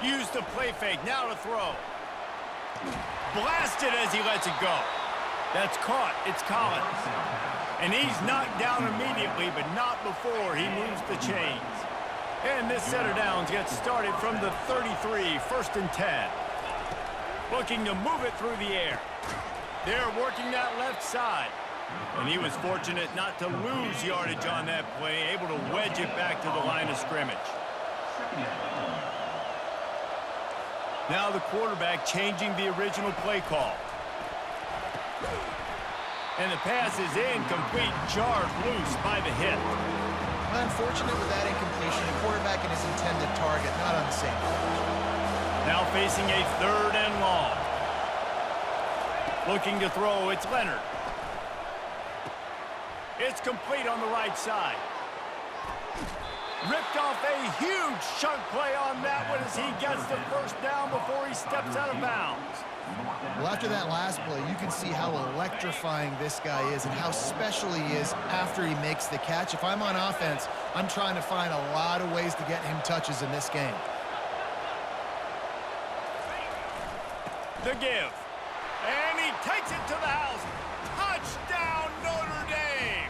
Use the play fake. Now to throw. Blasted as he lets it go. That's caught. It's Collins. And he's knocked down immediately, but not before he moves the chains. And this set of downs gets started from the 33, 1st and 10. Looking to move it through the air. They're working that left side. And he was fortunate not to lose yardage on that play, able to wedge it back to the line of scrimmage. Now the quarterback changing the original play call. And the pass is incomplete, jarred loose by the hit. Unfortunate with that incompletion. The quarterback and his intended target not on the same page. Now facing a 3rd and long. Looking to throw, it's Leonard. It's complete on the right side. Ripped off a huge chunk play on that one as he gets the 1st down before he steps out of bounds. Well, after that last play, you can see how electrifying this guy is and how special he is after he makes the catch. If I'm on offense, I'm trying to find a lot of ways to get him touches in this game. The give. And he takes it to the house. Touchdown, Notre Dame!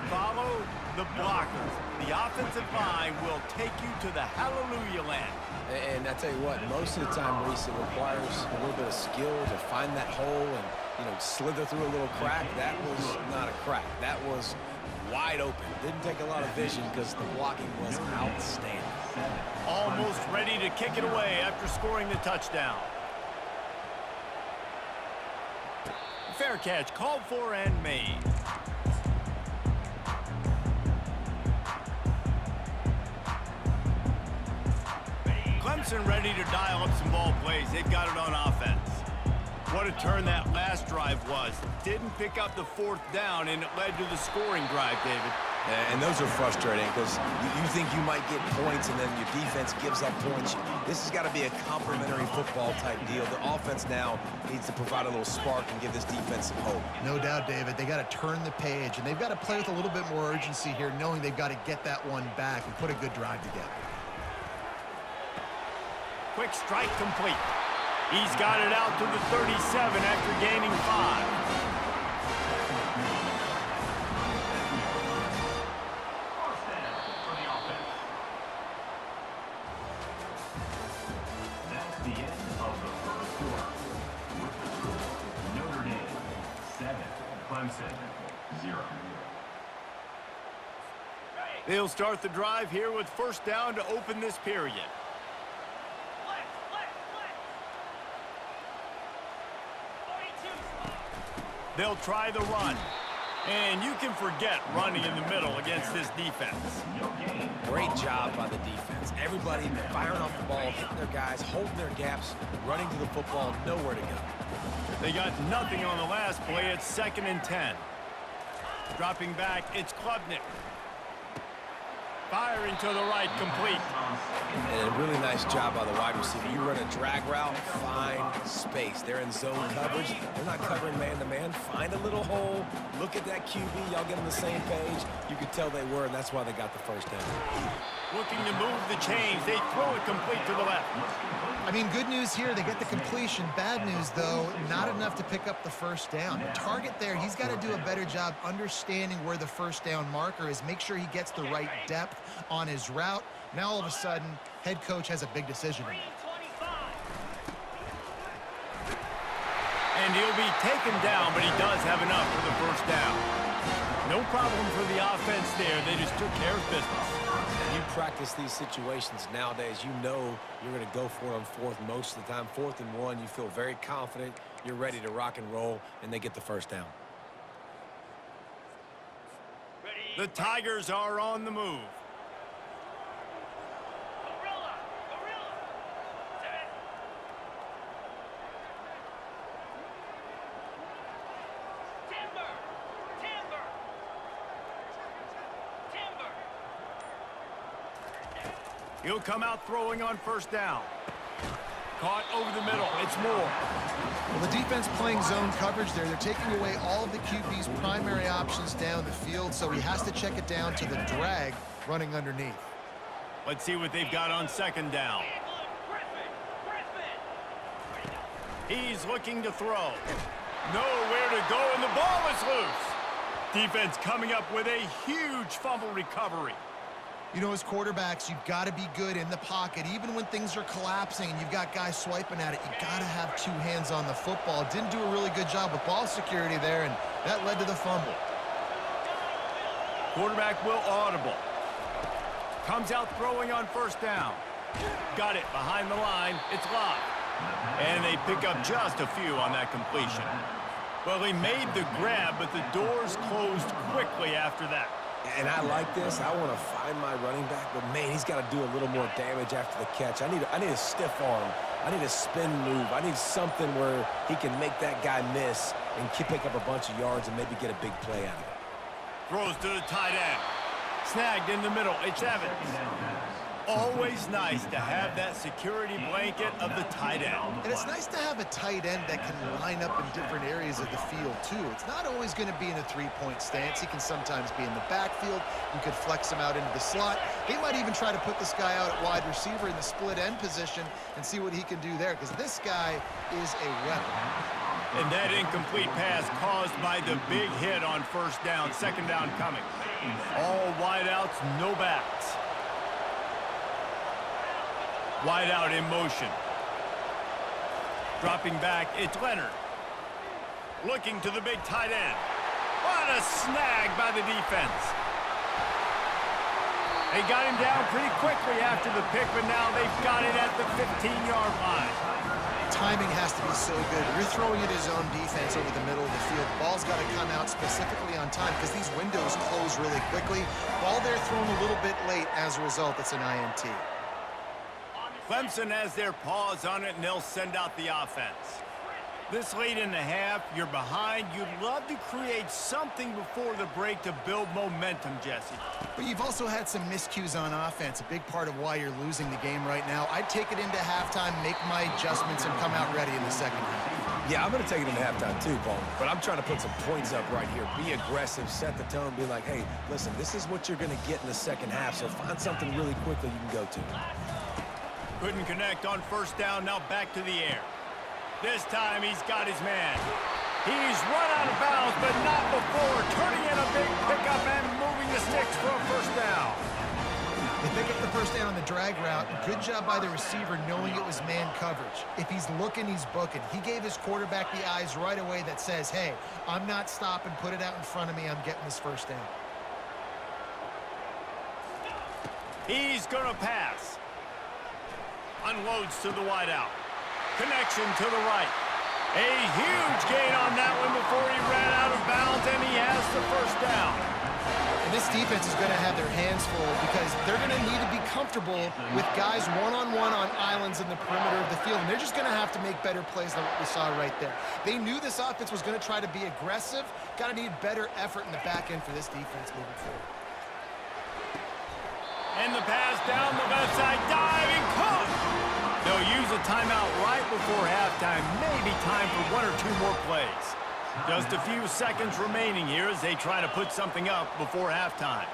Follow the blockers. The offensive line will take you to the hallelujah land. And I tell you what, most of the time, Reese, it requires a little bit of skill to find that hole and, slither through a little crack. That was not a crack. That was wide open. Didn't take a lot of vision because the blocking was outstanding. Almost ready to kick it away after scoring the touchdown. Fair catch called for and made. Clemson ready to dial up some ball plays. They've got it on offense. What a turn that last drive was. Didn't pick up the 4th down, and it led to the scoring drive, David. And those are frustrating because you think you might get points and then your defense gives up points. This has got to be a complementary football type deal. The offense now needs to provide a little spark and give this defense some hope. No doubt, David. They got to turn the page, and they've got to play with a little bit more urgency here, knowing they've got to get that one back and put a good drive together. Quick strike complete. He's got it out to the 37 after gaining 5. That's the end of the 1st quarter. With the score, Notre Dame 7, Clemson 0. They'll start the drive here with 1st down to open this period. They'll try the run. And you can forget running in the middle against this defense. Great job by the defense. Everybody firing off the ball, hitting their guys, holding their gaps, running to the football, nowhere to go. They got nothing on the last play. It's 2nd and 10. Dropping back, it's Klubnik. Firing to the right, complete. And a really nice job by the wide receiver. You run a drag route, find space. They're in zone coverage. They're not covering man-to-man. Find a little hole. Look at that QB. Y'all get on the same page. You could tell they were, and that's why they got the 1st down. Looking to move the chains. They throw it complete to the left. I mean, good news here. They get the completion. Bad news, though, not enough to pick up the 1st down. The target there, he's got to do a better job understanding where the 1st down marker is. Make sure he gets the right depth on his route. Now, all of a sudden, head coach has a big decision to make. And he'll be taken down, but he does have enough for the 1st down. No problem for the offense there. They just took care of business. You practice these situations nowadays, you know you're going to go for it on 4th most of the time. 4th and 1, you feel very confident, you're ready to rock and roll, and they get the 1st down. The Tigers are on the move. He'll come out throwing on 1st down. Caught over the middle. It's Moore. Well, the defense playing zone coverage there. They're taking away all of the QB's primary options down the field, so he has to check it down to the drag running underneath. Let's see what they've got on second down. He's looking to throw. Nowhere to go, and the ball is loose. Defense coming up with a huge fumble recovery. You know, as quarterbacks, you've got to be good in the pocket. Even when things are collapsing and you've got guys swiping at it, you got to have two hands on the football. Didn't do a really good job with ball security there, and that led to the fumble. Quarterback will audible. Comes out throwing on first down. Got it behind the line. It's locked. And they pick up just a few on that completion. Well, he made the grab, but the doors closed quickly after that. And I like this. I want to find my running back, but man, he's got to do a little more damage after the catch. I need a stiff arm. I need a spin move. I need something where he can make that guy miss and pick up a bunch of yards and maybe get a big play out of it. Throws to the tight end. Snagged in the middle. It's Evans. Always nice to have that security blanket of the tight end. And it's nice to have a tight end that can line up in different areas of the field, too. It's not always going to be in a three-point stance. He can sometimes be in the backfield. You could flex him out into the slot. They might even try to put this guy out at wide receiver in the split end position and see what he can do there, because this guy is a weapon. And that incomplete pass caused by the big hit on first down. Second down coming. All wideouts, no backs. Wide out in motion. Dropping back, it's Leonard. Looking to the big tight end. What a snag by the defense. They got him down pretty quickly after the pick, but now they've got it at the 15-yard line. Timing has to be so good. You're throwing it his own defense over the middle of the field. Ball's got to come out specifically on time because these windows close really quickly. Ball there thrown a little bit late. As a result, it's an INT. Clemson has their paws on it, and they'll send out the offense. This late in the half, you're behind. You'd love to create something before the break to build momentum, Jesse. But you've also had some miscues on offense, a big part of why you're losing the game right now. I'd take it into halftime, make my adjustments, and come out ready in the second half. Yeah, I'm going to take it into halftime too, Paul. But I'm trying to put some points up right here. Be aggressive, set the tone, be like, hey, listen, this is what you're going to get in the second half, so find something really quickly you can go to. Couldn't connect on first down, now back to the air. This time he's got his man. He's run out of bounds, but not before turning in a big pickup and moving the sticks for a first down. They pick up the first down on the drag route. Good job by the receiver knowing it was man coverage. If he's looking, he's booking. He gave his quarterback the eyes right away that says, hey, I'm not stopping, put it out in front of me, I'm getting this first down. He's gonna pass. Unloads to the wideout. Connection to the right. A huge gain on that one before he ran out of bounds, and he has the first down. And this defense is going to have their hands full because they're going to need to be comfortable with guys one-on-one on islands in the perimeter of the field, and they're just going to have to make better plays than what we saw right there. They knew this offense was going to try to be aggressive. Got to need better effort in the back end for this defense moving forward. And the pass down the left side, diving, caught. They'll use a timeout right before halftime. Maybe time for one or two more plays. Just a few seconds remaining here as they try to put something up before halftime.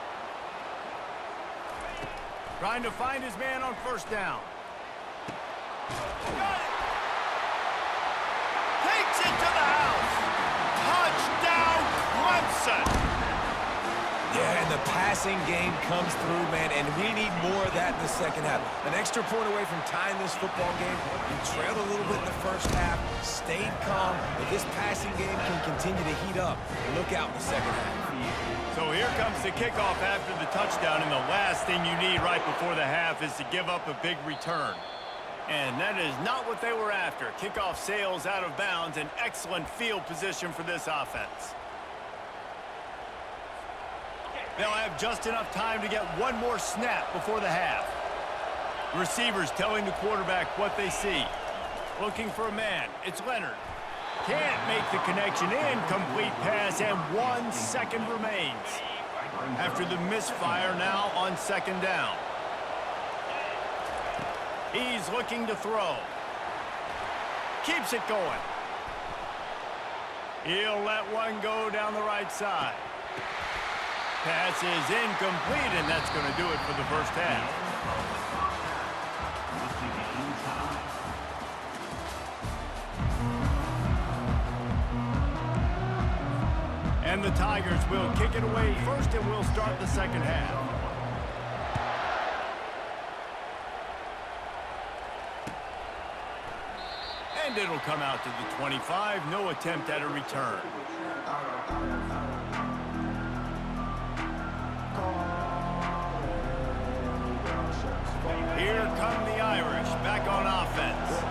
Trying to find his man on first down. Got it. Takes it to the house. Touchdown, Clemson. Yeah, and the passing game comes through, man, and we need more of that in the second half. An extra point away from tying this football game. You trailed a little bit in the first half, stayed calm, but this passing game can continue to heat up. Look out in the second half. So here comes the kickoff after the touchdown, and the last thing you need right before the half is to give up a big return. And that is not what they were after. Kickoff sails out of bounds, an excellent field position for this offense. They'll have just enough time to get one more snap before the half. Receivers telling the quarterback what they see. Looking for a man. It's Leonard. Can't make the connection. Incomplete pass, and 1 second remains. After the misfire now on second down. He's looking to throw. Keeps it going. He'll let one go down the right side. Pass is incomplete, and that's going to do it for the first half. And the Tigers will kick it away first, and we'll start the second half. And it'll come out to the 25. No attempt at a return. Here come the Irish, back on offense.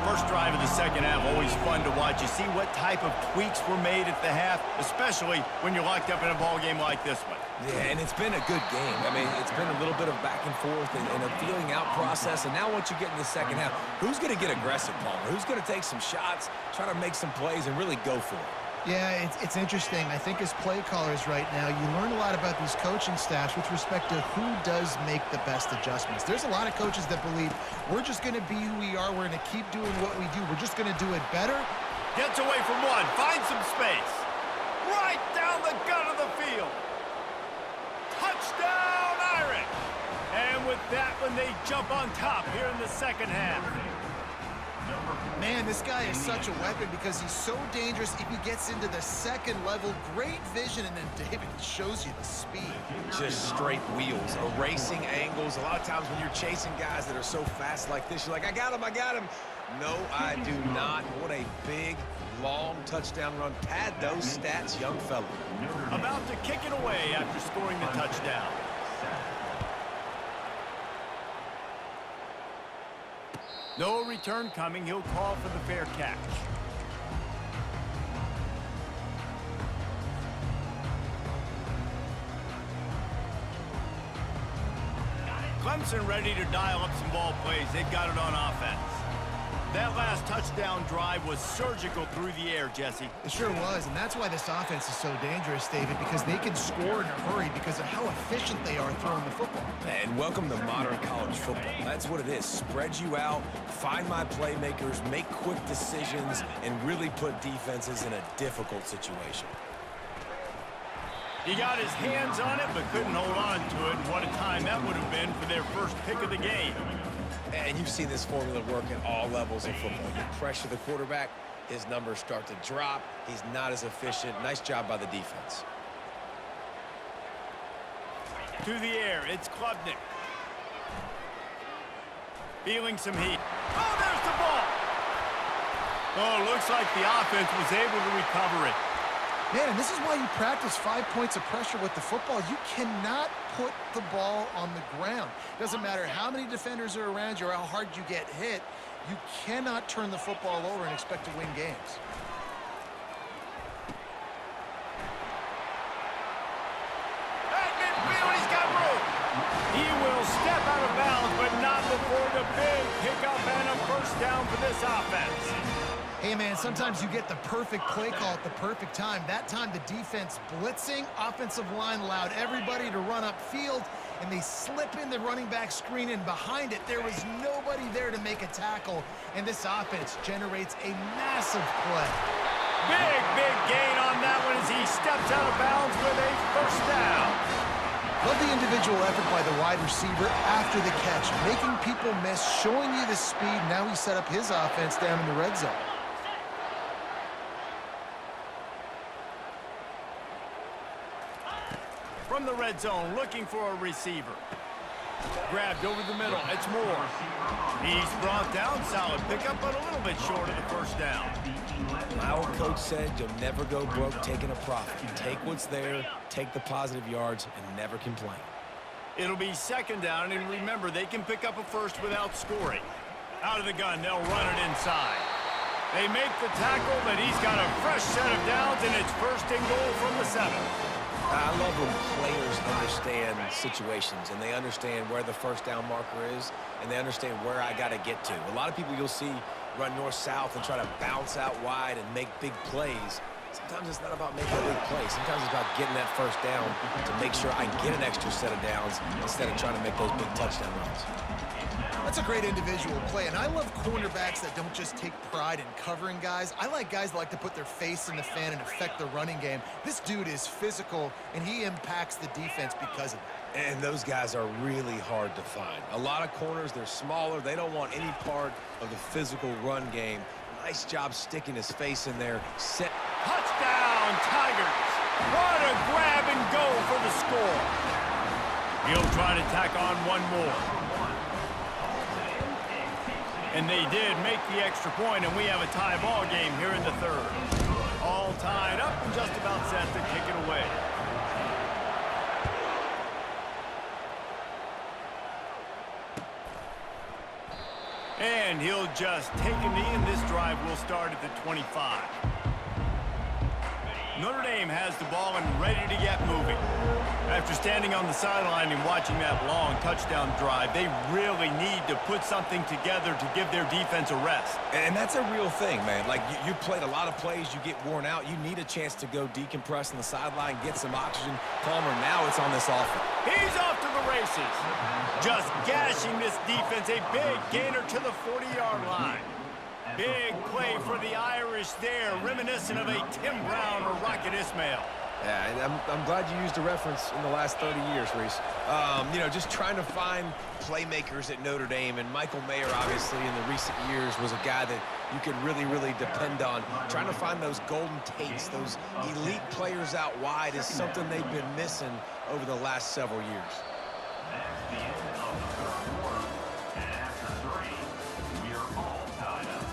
First drive of the second half, always fun to watch. You see what type of tweaks were made at the half, especially when you're locked up in a ball game like this one. Yeah, and it's been a good game. I mean, it's been a little bit of back and forth and a feeling out process. And now once you get in the second half, who's going to get aggressive, Palmer? Who's going to take some shots, try to make some plays, and really go for it? Yeah, it's interesting. I think as play callers right now, you learn a lot about these coaching staffs with respect to who does make the best adjustments. There's a lot of coaches that believe we're just going to be who we are. We're going to keep doing what we do. We're just going to do it better. Gets away from one. Finds some space. Right down the gut of the field. Touchdown, Irish! And with that one, they jump on top here in the second half. Man, this guy is such a weapon because he's so dangerous if he gets into the second level. Great vision, and then David shows you the speed. Just straight wheels, erasing angles. A lot of times when you're chasing guys that are so fast like this, you're like, I got him, I got him. No, I do not. What a big, long touchdown run. Pad those stats, young fella. About to kick it away after scoring the touchdown. No return coming. He'll call for the fair catch. Clemson ready to dial up some ball plays. They've got it on offense. That last touchdown drive was surgical through the air, Jesse. It sure was, and that's why this offense is so dangerous, David, because they can score in a hurry because of how efficient they are throwing the football. And welcome to modern college football. That's what it is. Spread you out, find my playmakers, make quick decisions, and really put defenses in a difficult situation. He got his hands on it, but couldn't hold on to it. What a time that would have been for their first pick of the game. And you've seen this formula work at all levels of football. You pressure the quarterback, his numbers start to drop. He's not as efficient. Nice job by the defense. To the air, it's Klubnik. Feeling some heat. Oh, there's the ball. Oh, looks like the offense was able to recover it. Man, and this is why you practice 5 points of pressure with the football. You cannot put the ball on the ground. Doesn't matter how many defenders are around you or how hard you get hit. You cannot turn the football over and expect to win games. At midfield, he's got room. He will step out of bounds, but not before the big pickup and a first down for this offense. Hey, man, sometimes you get the perfect play call at the perfect time. That time, the defense blitzing, offensive line allowed everybody to run upfield, and they slip in the running back screen, and behind it, there was nobody there to make a tackle, and this offense generates a massive play. Big gain on that one as he steps out of bounds with a first down. Love the individual effort by the wide receiver after the catch, making people miss, showing you the speed. Now he set up his offense down in the red zone. From the red zone, looking for a receiver. Grabbed over the middle. It's Moore. He's brought down. Solid pickup, but a little bit short of the first down. My old coach said you'll never go broke taking a profit. Take what's there, take the positive yards, and never complain. It'll be second down, and remember, they can pick up a first without scoring. Out of the gun, they'll run it inside. They make the tackle, but he's got a fresh set of downs, and it's first and goal from the 7. I love when players understand situations and they understand where the first down marker is and they understand where I got to get to. A lot of people you'll see run north-south and try to bounce out wide and make big plays. Sometimes it's not about making a big play. Sometimes it's about getting that first down to make sure I get an extra set of downs instead of trying to make those big touchdown runs. That's a great individual play, and I love cornerbacks that don't just take pride in covering guys. I like guys that like to put their face in the fan and affect the running game. This dude is physical, and he impacts the defense because of that. And those guys are really hard to find. A lot of corners, they're smaller. They don't want any part of the physical run game. Nice job sticking his face in there. Touchdown, Tigers! What a grab and go for the score. He'll try to tack on one more. And they did make the extra point, and we have a tie ball game here in the third. All tied up and just about set to kick it away. And he'll just take a knee, and this drive will start at the 25. Notre Dame has the ball and ready to get moving. After standing on the sideline and watching that long touchdown drive, they really need to put something together to give their defense a rest. And that's a real thing, man. Like, you played a lot of plays, you get worn out. You need a chance to go decompress on the sideline, get some oxygen. Palmer, now it's on this offense. He's off to the races. Just gashing this defense. A big gainer to the 40-yard line. Big play for the Irish there, reminiscent of a Tim Brown or Rocket Ismail. Yeah, and I'm glad you used a reference in the last 30 years, Reese. You know, just trying to find playmakers at Notre Dame, and Michael Mayer, obviously, in the recent years was a guy that you could really, really depend on. Trying to find those golden takes, those elite players out wide is something they've been missing over the last several years. That's the end of the third quarter. And after 3, we are all tied up.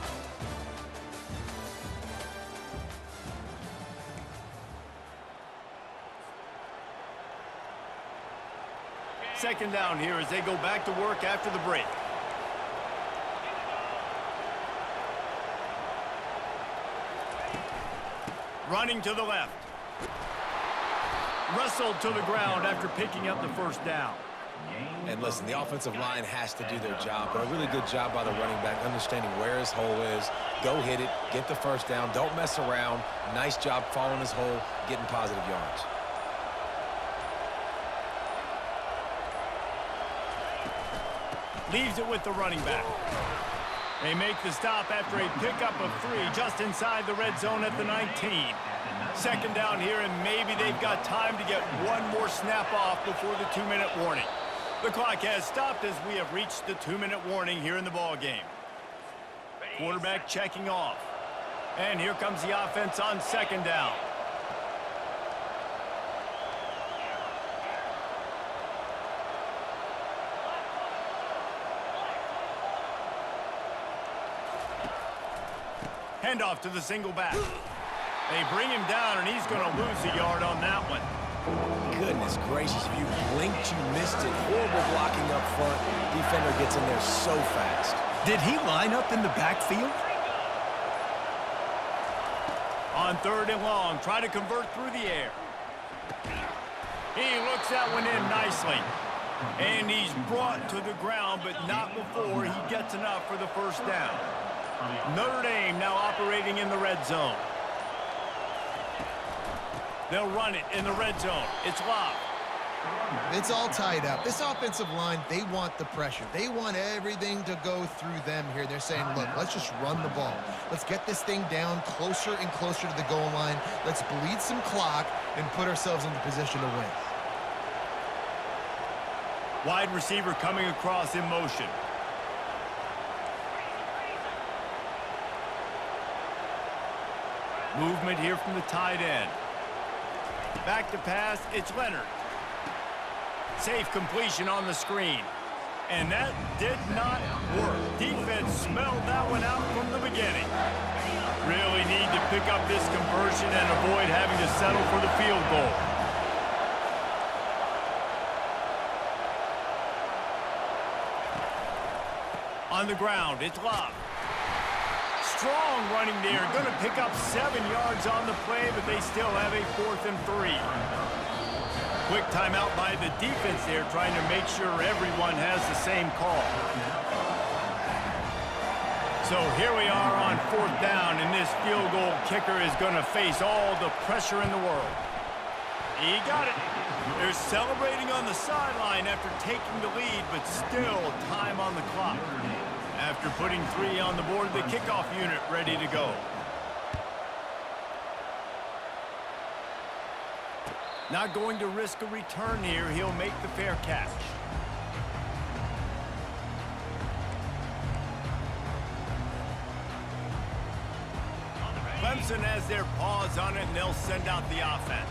Second down here as they go back to work after the break. Running to the left. Wrestled to the ground after picking up the first down. And listen, the offensive line has to do their job, but a really good job by the running back, understanding where his hole is. Go hit it, get the first down, don't mess around. Nice job following his hole, getting positive yards. Leaves it with the running back. They make the stop after a pickup of 3 just inside the red zone at the 19. Second down here, and maybe they've got time to get one more snap off before the 2-minute warning. The clock has stopped as we have reached the 2-minute warning here in the ball game. Quarterback checking off. And here comes the offense on second down. Handoff to the single back. They bring him down, and he's going to lose a yard on that one. Goodness gracious, if you blinked, you missed it. Horrible blocking up front. Defender gets in there so fast. Did he line up in the backfield? On third and long, try to convert through the air. He looks that one in nicely. And he's brought to the ground, but not before he gets enough for the first down. Notre Dame now operating in the red zone. They'll run it in the red zone. It's locked. It's all tied up. This offensive line, they want the pressure. They want everything to go through them here. They're saying, look, let's just run the ball. Let's get this thing down closer and closer to the goal line. Let's bleed some clock and put ourselves into position to win. Wide receiver coming across in motion. Movement here from the tight end. Back to pass, it's Leonard. Safe completion on the screen. And that did not work. Defense smelled that one out from the beginning. Really need to pick up this conversion and avoid having to settle for the field goal. On the ground, it's Love. Strong running there. Going to pick up 7 yards on the play, but they still have a 4th and 3. Quick timeout by the defense there, trying to make sure everyone has the same call. So here we are on 4th down, and this field goal kicker is going to face all the pressure in the world. He got it. They're celebrating on the sideline after taking the lead, but still time on the clock. After putting 3 on the board, the kickoff unit ready to go. Not going to risk a return here. He'll make the fair catch. Clemson has their paws on it, and they'll send out the offense.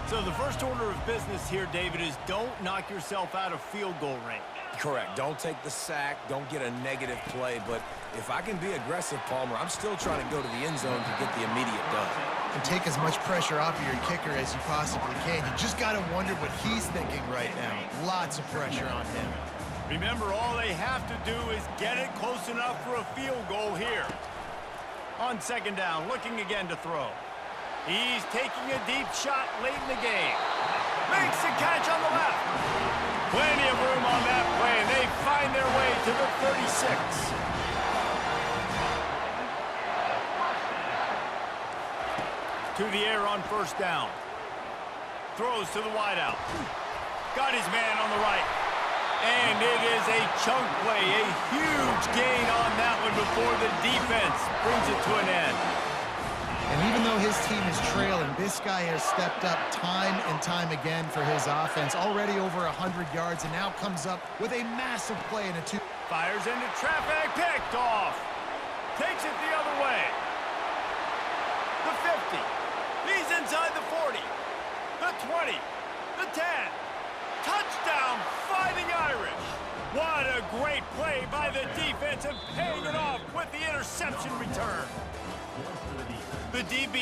So the first order of business here, David, is don't knock yourself out of field goal range. Correct. Don't take the sack. Don't get a negative play. But if I can be aggressive, Palmer, I'm still trying to go to the end zone to get the immediate done. And take as much pressure off of your kicker as you possibly can. You just got to wonder what he's thinking right now. Lots of pressure on him. Remember, all they have to do is get it close enough for a field goal here. On second down, looking again to throw. He's taking a deep shot late in the game. Makes the catch on the left. Plenty of room on that play, and they find their way to the 36. To the air on first down. Throws to the wideout. Got his man on the right. And it is a chunk play, a huge gain on that one before the defense brings it to an end. And even though his team is trailing, this guy has stepped up time and time again for his offense. Already over 100 yards, and now comes up with a massive play in a two. Fires into traffic, picked off. Takes it the other way. The 50. He's inside the 40. The 20. The 10. Touchdown, Fighting Irish. What a great play by the defense and paying it off with the interception return. The DB